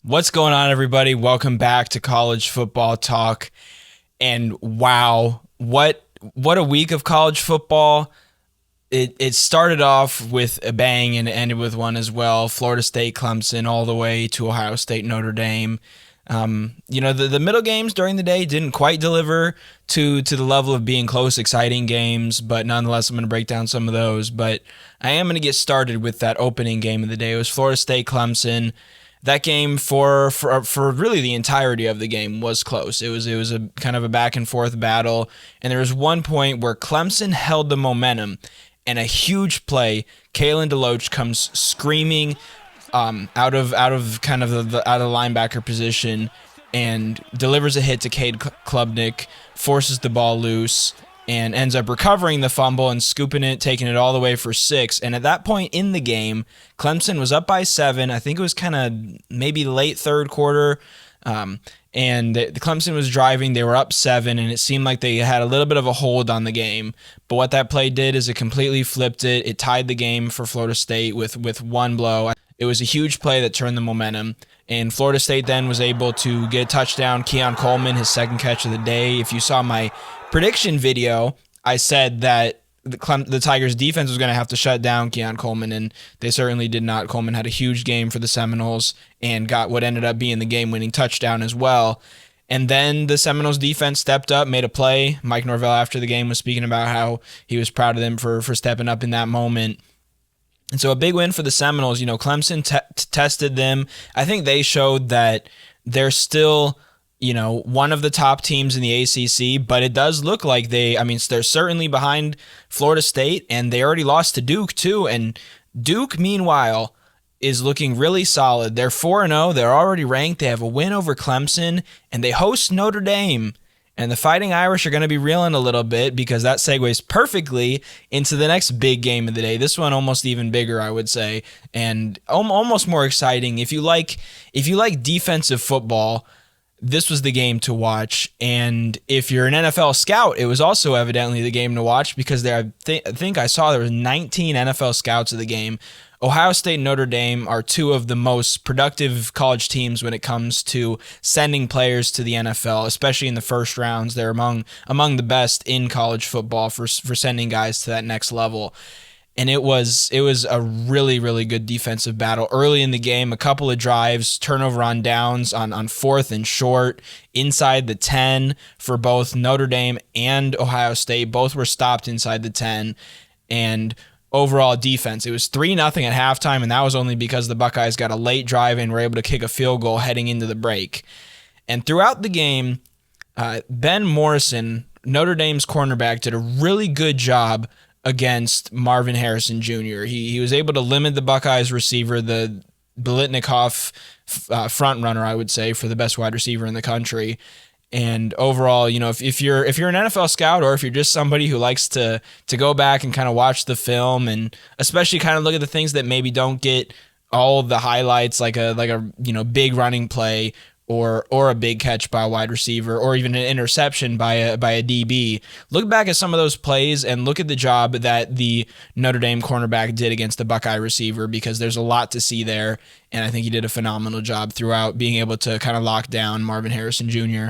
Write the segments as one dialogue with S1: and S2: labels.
S1: What's going on, everybody? Welcome back to College Football Talk. And wow, what a week of college football. It started off with a bang and ended with one as well. Florida State, Clemson, all the way to Ohio State, Notre Dame. The middle games during the day didn't quite deliver to the level of being close, exciting games, but nonetheless, I'm going to break down some of those. But I am going to get started with that opening game of the day. It was Florida State, Clemson. That game for really the entirety of the game was close. It was a kind of a back and forth battle, and there was one point where Clemson held the momentum, and a huge play. Kalen DeLoach comes screaming out of kind of the linebacker position and delivers a hit to Cade Klubnik, forces the ball loose, and ends up recovering the fumble and scooping it, taking it all the way for 6. And at that point in the game, Clemson was up by 7. I think it was kind of maybe late third quarter. And the Clemson was driving. They were up 7, and it seemed like they had a little bit of a hold on the game. But what that play did is it completely flipped it. It tied the game for Florida State with one blow. It was a huge play that turned the momentum. And Florida State then was able to get a touchdown. Keon Coleman, his second catch of the day. If you saw my prediction video, I said that the Tigers defense was going to have to shut down Keon Coleman, and they certainly did not. Coleman had a huge game for the Seminoles and got what ended up being the game-winning touchdown as well. And then the Seminoles defense stepped up, made a play. Mike Norvell after the game was speaking about how he was proud of them for stepping up in that moment. And so a big win for the Seminoles. Clemson tested them. I think they showed that they're still one of the top teams in the ACC, but it does look like they're certainly behind Florida State, and they already lost to Duke too. And Duke, meanwhile, is looking really solid. They're 4-0. They're already ranked. They have a win over Clemson, and they host Notre Dame. And the Fighting Irish are going to be reeling a little bit because that segues perfectly into the next big game of the day. This one almost even bigger, I would say, and almost more exciting. If you like defensive football, this was the game to watch. And if you're an NFL scout, it was also evidently the game to watch because I think I saw there was 19 NFL scouts of the game. Ohio State and Notre Dame are two of the most productive college teams when it comes to sending players to the NFL, especially in the first rounds. They're among the best in college football for sending guys to that next level. And it was a really, really good defensive battle. Early in the game, a couple of drives, turnover on downs on 4th and short, inside the 10 for both Notre Dame and Ohio State. Both were stopped inside the 10. And overall defense, it was 3-0 at halftime, and that was only because the Buckeyes got a late drive and were able to kick a field goal heading into the break. And throughout the game, Ben Morrison, Notre Dame's cornerback, did a really good job against Marvin Harrison Jr. He was able to limit the Buckeyes receiver, the Biletnikoff front runner, I would say, for the best wide receiver in the country. And overall, if you're an NFL scout, or if you're just somebody who likes to go back and kind of watch the film, and especially kind of look at the things that maybe don't get all of the highlights, like a big running play or a big catch by a wide receiver, or even an interception by a DB, look back at some of those plays and look at the job that the Notre Dame cornerback did against the Buckeye receiver, because there's a lot to see there, and I think he did a phenomenal job throughout, being able to kind of lock down Marvin Harrison Jr.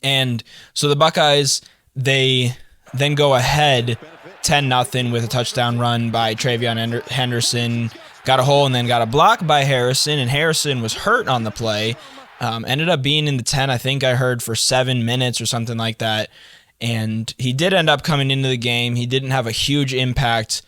S1: And so the Buckeyes, they then go ahead 10-0 with a touchdown run by Travion Henderson. Got a hole and then got a block by Harrison, and Harrison was hurt on the play. Ended up being in the 10, I think I heard, for 7 minutes or something like that. And he did end up coming into the game. He didn't have a huge impact,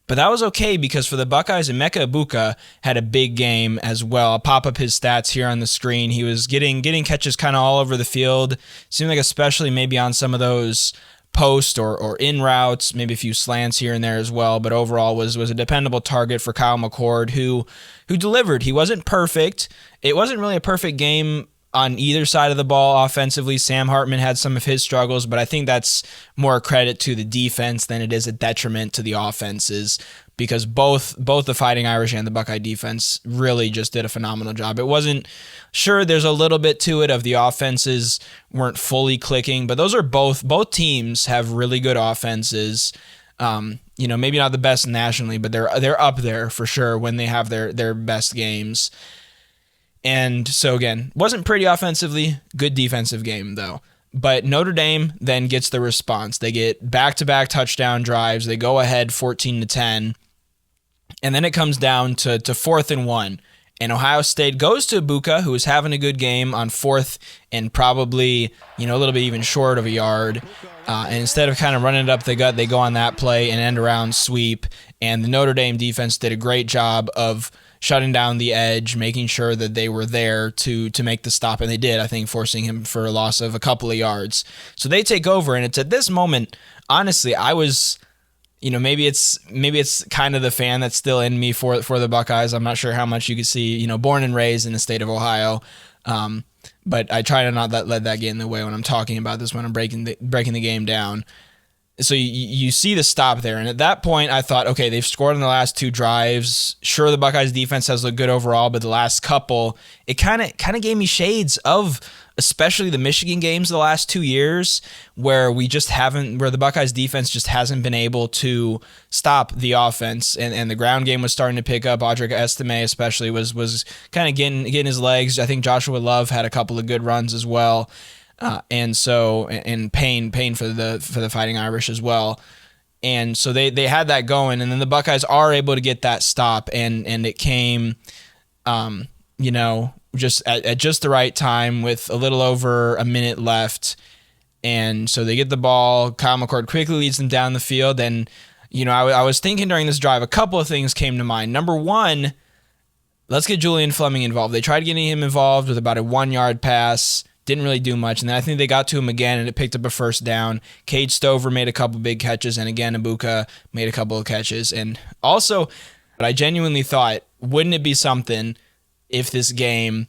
S1: but that was okay because for the Buckeyes, Emeka Egbuka had a big game as well. I'll pop up his stats here on the screen. He was getting catches kind of all over the field. Seemed like especially maybe on some of those post or in routes, maybe a few slants here and there as well, but overall was a dependable target for Kyle McCord, who delivered. He wasn't perfect. It wasn't really a perfect game on either side of the ball offensively. Sam Hartman had some of his struggles, but I think that's more a credit to the defense than it is a detriment to the offenses, because both the Fighting Irish and the Buckeye defense really just did a phenomenal job. It wasn't, sure, there's a little bit to it of the offenses weren't fully clicking, but those are both teams have really good offenses. Maybe not the best nationally, but they're up there for sure when they have their best games. And so again, wasn't pretty offensively, good defensive game though. But Notre Dame then gets the response. They get back-to-back touchdown drives. They go ahead 14-10. And then it comes down to 4th and 1. And Ohio State goes to Ibuka, who was having a good game on 4th and probably, a little bit even short of a yard. And instead of kind of running it up the gut, they go on that play and end around sweep. And the Notre Dame defense did a great job of shutting down the edge, making sure that they were there to make the stop, and they did, I think, forcing him for a loss of a couple of yards. So they take over, and it's at this moment, honestly, I was, maybe it's kind of the fan that's still in me for the Buckeyes. I'm not sure how much you could see, born and raised in the state of Ohio, but I try to not let that get in the way when I'm talking about this, when I'm breaking the game down. So you see the stop there, and at that point I thought, okay, they've scored in the last 2 drives. Sure, the Buckeyes defense has looked good overall, but the last couple, it kind of gave me shades of especially the Michigan games the last 2 years, where the Buckeyes defense just hasn't been able to stop the offense, and the ground game was starting to pick up. Audric Estime especially was kind of getting his legs. I think Joshua Love had a couple of good runs as well. And Payne for the Fighting Irish as well. And so they had that going, and then the Buckeyes are able to get that stop, and it came, just at just the right time with a little over a minute left. And so they get the ball. Kyle McCord quickly leads them down the field. And, I was thinking during this drive, a couple of things came to mind. Number one, let's get Julian Fleming involved. They tried getting him involved with about a 1-yard pass. Didn't really do much, and then I think they got to him again, and it picked up a first down. Cade Stover made a couple big catches, and again, Ibuka made a couple of catches. And also, I genuinely thought, wouldn't it be something if this game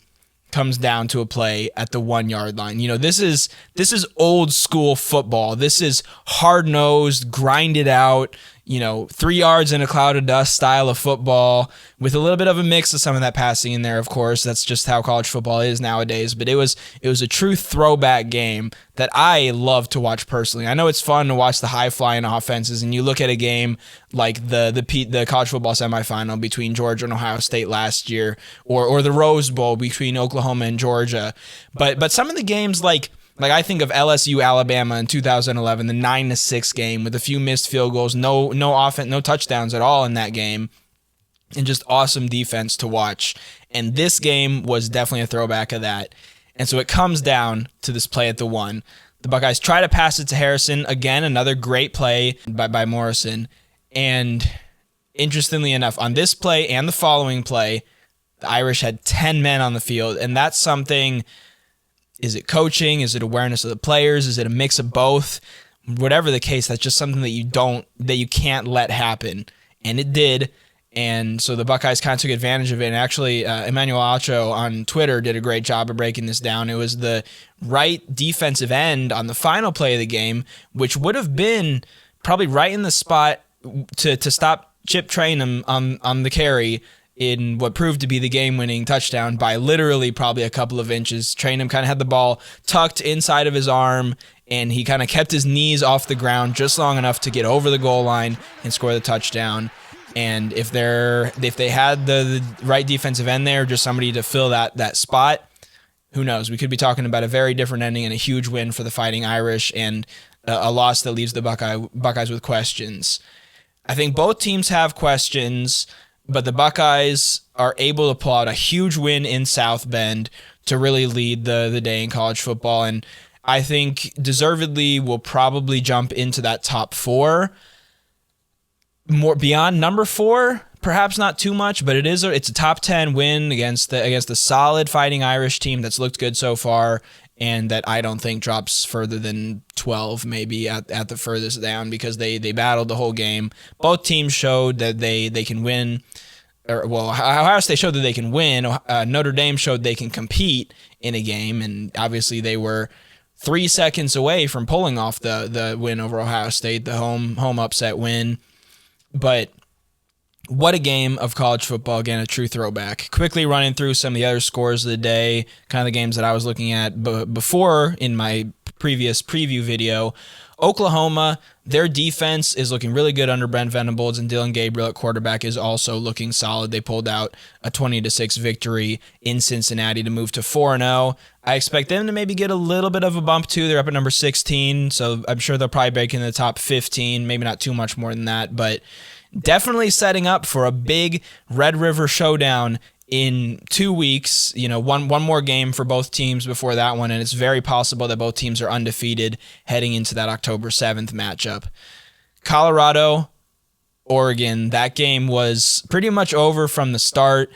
S1: comes down to a play at the 1-yard line? This is old school football. This is hard-nosed, grinded out, 3 yards in a cloud of dust style of football, with a little bit of a mix of some of that passing in there, of course. That's just how college football is nowadays. But it was a true throwback game that I love to watch personally. I know it's fun to watch the high-flying offenses, and you look at a game like the college football semifinal between Georgia and Ohio State last year, or the Rose Bowl between Oklahoma and Georgia. But some of the games like I think of LSU Alabama in 2011, the 9-6 game with a few missed field goals, no offense, no touchdowns at all in that game, and just awesome defense to watch. And this game was definitely a throwback of that. And so it comes down to this play at the 1. The Buckeyes try to pass it to Harrison. Again, another great play by Morrison. And interestingly enough, on this play and the following play, the Irish had 10 men on the field, and that's something. Is it coaching? Is it awareness of the players? Is it a mix of both? Whatever the case, that's just something that you can't let happen. And it did. And so the Buckeyes kind of took advantage of it. And actually, Emmanuel Acho on Twitter did a great job of breaking this down. It was the right defensive end on the final play of the game, which would have been probably right in the spot to stop Chip Trayanum on the carry in what proved to be the game-winning touchdown by literally probably a couple of inches. Trayanum kind of had the ball tucked inside of his arm, and he kind of kept his knees off the ground just long enough to get over the goal line and score the touchdown. And if they had the right defensive end there, just somebody to fill that spot, who knows? We could be talking about a very different ending and a huge win for the Fighting Irish, and a loss that leaves the Buckeyes with questions. I think both teams have questions, but the Buckeyes are able to pull out a huge win in South Bend to really lead the day in college football, and I think deservedly will probably jump into that top 4. More beyond number 4, perhaps not too much, but it's a top 10 win against the solid Fighting Irish team that's looked good so far, and that I don't think drops further than 12, maybe at the furthest down, because they battled the whole game. Both teams showed that they can win. Ohio State showed that they can win. Notre Dame showed they can compete in a game, and obviously they were 3 seconds away from pulling off the win over Ohio State, the home upset win. But what a game of college football. Again, a true throwback. Quickly running through some of the other scores of the day, kind of the games that I was looking at before in my previous preview video. Oklahoma, their defense is looking really good under Brent Venables, and Dillon Gabriel at quarterback is also looking solid. They pulled out a 20-6 victory in Cincinnati to move to 4-0. I expect them to maybe get a little bit of a bump too. They're up at number 16, so I'm sure they'll probably break in the top 15, maybe not too much more than that, but definitely setting up for a big Red River showdown in 2 weeks. One more game for both teams before that one, and it's very possible that both teams are undefeated heading into that October 7th matchup. Colorado, Oregon, that game was pretty much over from the start.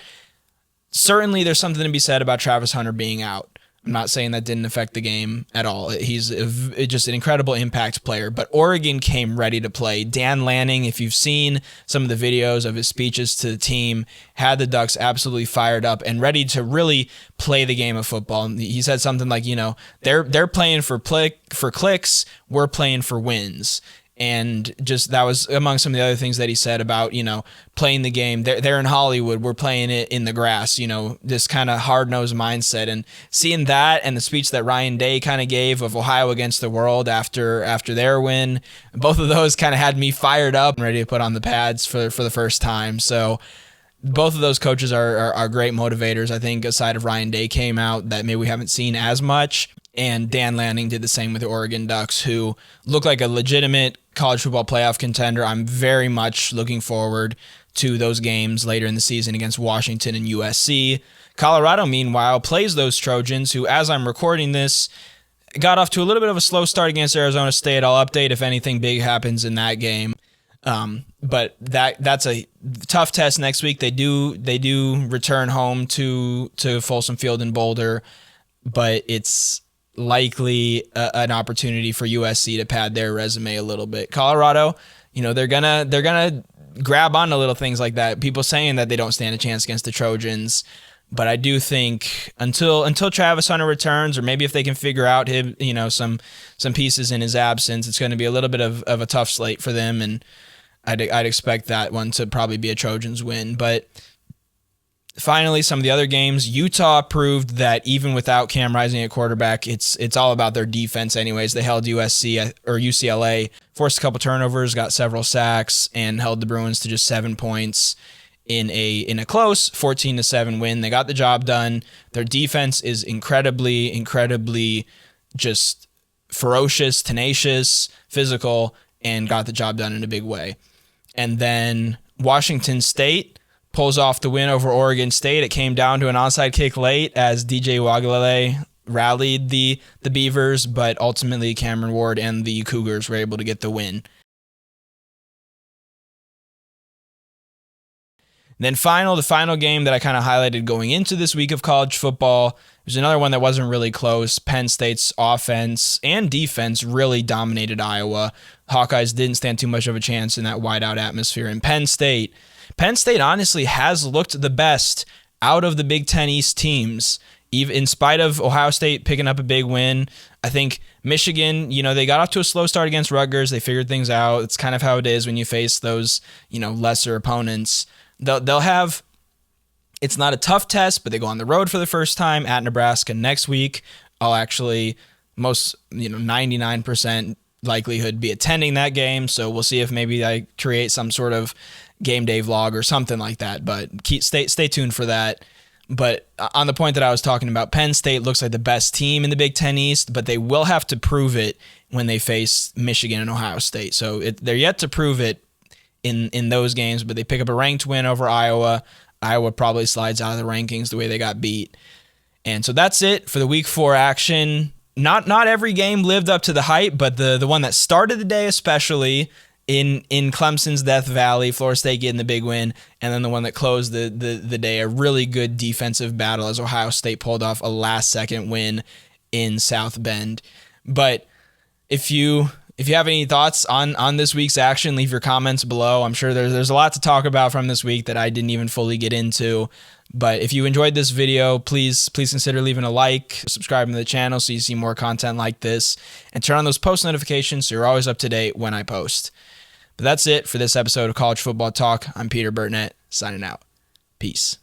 S1: Certainly there's something to be said about Travis Hunter being out. I'm not saying that didn't affect the game at all. He's just an incredible impact player, but Oregon came ready to play. Dan Lanning, if you've seen some of the videos of his speeches to the team, had the Ducks absolutely fired up and ready to really play the game of football. He said something like, they're playing for clicks, we're playing for wins. And just that was among some of the other things that he said about, playing the game. They're in Hollywood. We're playing it in the grass, this kind of hard-nosed mindset. And seeing that and the speech that Ryan Day kind of gave of Ohio against the world after their win, both of those kind of had me fired up and ready to put on the pads for the first time. So both of those coaches are great motivators. I think aside of Ryan Day came out that maybe we haven't seen as much. And Dan Lanning did the same with the Oregon Ducks, who look like a legitimate college football playoff contender. I'm very much looking forward to those games later in the season against Washington and USC. Colorado, meanwhile, plays those Trojans, who, as I'm recording this, got off to a little bit of a slow start against Arizona State. I'll update if anything big happens in that game. But that's a tough test next week. They do return home to Folsom Field in Boulder, but it's likely an opportunity for USC to pad their resume a little bit. Colorado, they're gonna grab onto little things like that. People saying that they don't stand a chance against the Trojans, but I do think until Travis Hunter returns, or maybe if they can figure out him, some pieces in his absence, it's going to be a little bit of a tough slate for them, and I'd expect that one to probably be a Trojans win. But finally, some of the other games, Utah proved that even without Cam Rising at quarterback, it's all about their defense anyways. They held UCLA, forced a couple turnovers, got several sacks, and held the Bruins to just 7 points in a close 14-7 win. They got the job done. Their defense is incredibly just ferocious, tenacious, physical, and got the job done in a big way. And then Washington State pulls off the win over Oregon State. It came down to an onside kick late as DJ Wagalele rallied the Beavers, but ultimately Cameron Ward and the Cougars were able to get the win. And then the final game that I kind of highlighted going into this week of college football was another one that wasn't really close. Penn State's offense and defense really dominated Iowa. Hawkeyes didn't stand too much of a chance in that whiteout atmosphere. And Penn State honestly has looked the best out of the Big Ten East teams, even in spite of Ohio State picking up a big win. I think Michigan, they got off to a slow start against Rutgers. They figured things out. It's kind of how it is when you face those, lesser opponents. They'll have, it's not a tough test, but they go on the road for the first time at Nebraska next week. I'll actually 99% likelihood be attending that game. So we'll see if maybe I create some sort of game day vlog or something like that, but stay tuned for that. But on the point that I was talking about, Penn State looks like the best team in the Big Ten East, but they will have to prove it when they face Michigan and Ohio State. So they're yet to prove it in those games, but they pick up a ranked win over Iowa. Iowa probably slides out of the rankings the way they got beat. And so that's it for the Week 4 action. Not every game lived up to the hype, but the one that started the day especially in Clemson's Death Valley, Florida State getting the big win, and then the one that closed the day, a really good defensive battle as Ohio State pulled off a last-second win in South Bend. But if you have any thoughts on this week's action, leave your comments below. I'm sure there's a lot to talk about from this week that I didn't even fully get into. But if you enjoyed this video, please consider leaving a like, subscribing to the channel so you see more content like this, and turn on those post notifications so you're always up to date when I post. But that's it for this episode of College Football Talk. I'm Peter Burtnett, signing out. Peace.